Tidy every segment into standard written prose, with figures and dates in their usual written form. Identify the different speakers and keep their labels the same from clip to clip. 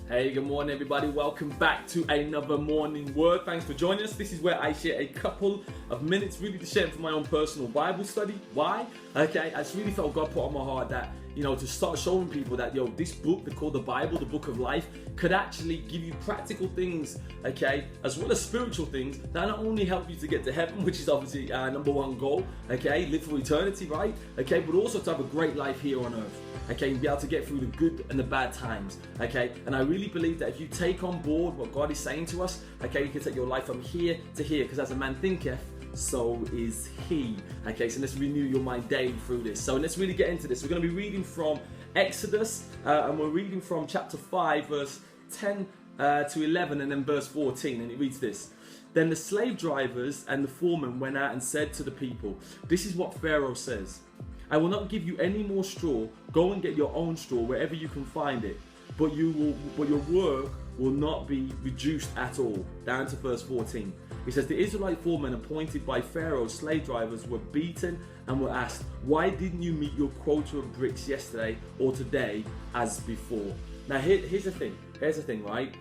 Speaker 1: Hey, good morning everybody. Welcome back to another morning word. Thanks for joining us. This is where I share a couple of minutes really to share for my own personal Bible study. Why? Okay, I just really felt God put on my heart that, to start showing people that, this book they call the Bible, the book of life, could actually give you practical things, okay, as well as spiritual things that not only help you to get to heaven, which is obviously our number one goal, okay, live for eternity, right? Okay, but also to have a great life here on earth. Okay, and be able to get through the good and the bad times, okay? And I really believe that if you take on board what God is saying to us, okay, you can take your life from here to here, because as a man thinketh, so is he. Okay, so let's renew your mind daily through this. So let's really get into this. We're going to be reading from Exodus, and we're reading from chapter 5, verse 10 to 11, and then verse 14, and it reads this. Then the slave drivers and the foreman went out and said to the people, "This is what Pharaoh says. I will not give you any more straw. Go and get your own straw wherever you can find it. But your work will not be reduced at all." Down to verse 14. It says, the Israelite foremen appointed by Pharaoh's slave drivers were beaten and were asked, "Why didn't you meet your quota of bricks yesterday or today as before?" Now here's the thing. Here's the thing, right?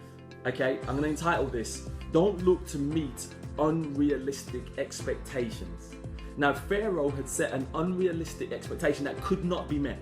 Speaker 1: Okay, I'm going to entitle this, "Don't look to meet unrealistic expectations." Now, Pharaoh had set an unrealistic expectation that could not be met,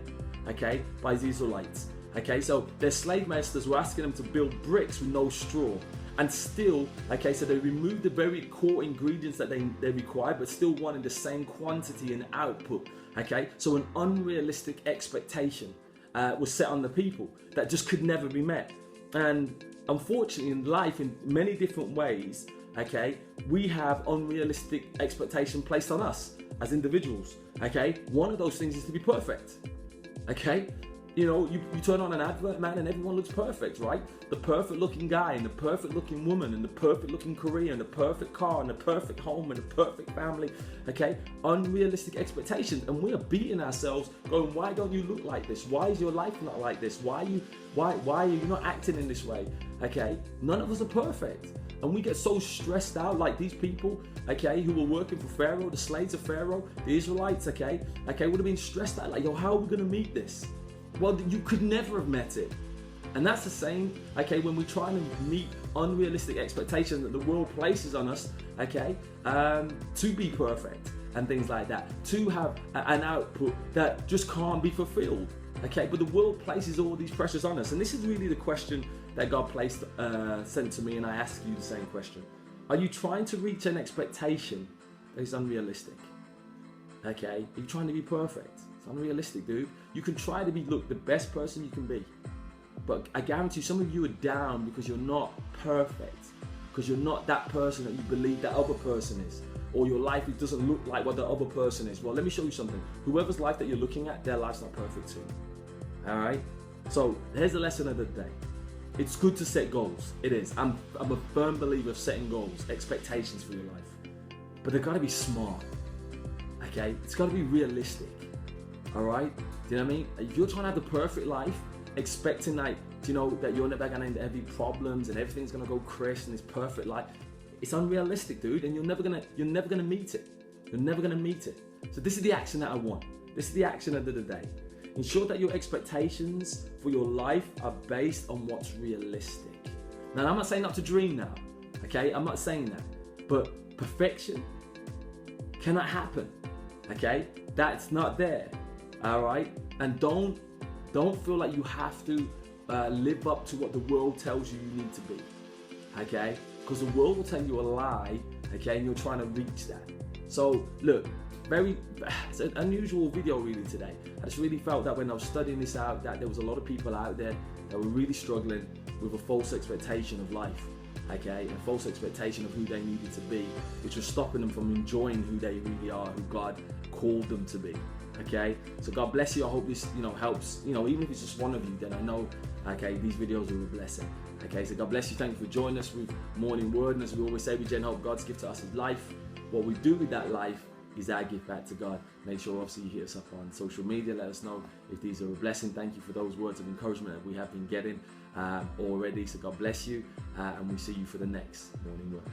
Speaker 1: okay, by the Israelites. Okay, so their slave masters were asking them to build bricks with no straw. And still, okay, so they removed the very core ingredients that they required, but still wanted the same quantity and output, okay? So an unrealistic expectation was set on the people that just could never be met. And unfortunately, in life, in many different ways, okay, we have unrealistic expectation placed on us as individuals, okay? One of those things is to be perfect, okay? You turn on an advert, man, and everyone looks perfect, right? The perfect looking guy and the perfect looking woman and the perfect looking career and the perfect car and the perfect home and the perfect family, okay? Unrealistic expectations, and we are beating ourselves going, why don't you look like this? Why is your life not like this? Why are you not acting in this way? Okay? None of us are perfect. And we get so stressed out, like these people, okay, who were working for Pharaoh, the slaves of Pharaoh, the Israelites, okay, would have been stressed out, like, how are we gonna meet this? Well, you could never have met it. And that's the same, okay, when we try to meet unrealistic expectations that the world places on us, okay, to be perfect and things like that, to have an output that just can't be fulfilled, okay, but the world places all these pressures on us. And this is really the question that God sent to me, and I ask you the same question. Are you trying to reach an expectation that is unrealistic? Okay, are you trying to be perfect? It's unrealistic, dude. You can try to be, the best person you can be. But I guarantee you, some of you are down because you're not perfect. Because you're not that person that you believe that other person is. Or your life, it doesn't look like what the other person is. Well, let me show you something. Whoever's life that you're looking at, their life's not perfect too. All right? So here's the lesson of the day. It's good to set goals. It is. I'm a firm believer of setting goals, expectations for your life. But they've got to be smart. Okay? It's got to be realistic. All right? Do you know what I mean? If you're trying to have the perfect life, expecting that, that you're never going to have any problems and everything's going to go crisp and this perfect life, it's unrealistic, dude, and you're never gonna meet it. You're never gonna meet it. So this is the action that I want. This is the action of the day. Ensure that your expectations for your life are based on what's realistic. Now, I'm not saying not to dream now, okay? I'm not saying that. But perfection cannot happen, okay? That's not there, all right? And don't feel like you have to live up to what the world tells you you need to be, okay? Because the world will tell you a lie, okay? And you're trying to reach that. So, look, it's an unusual video really today. I just really felt that when I was studying this out, that there was a lot of people out there that were really struggling with a false expectation of life, okay? A false expectation of who they needed to be, which was stopping them from enjoying who they really are, who God called them to be, okay? So God bless you. I hope this, helps, even if it's just one of you, then I know, okay, these videos are a blessing. Okay, so God bless you. Thank you for joining us with Morning Word. And as we always say, we generally hope God's gift to us is life. What we do with that life is our gift back to God. Make sure, obviously, you hit us up on social media. Let us know if these are a blessing. Thank you for those words of encouragement that we have been getting already. So God bless you. And we'll see you for the next Morning Word.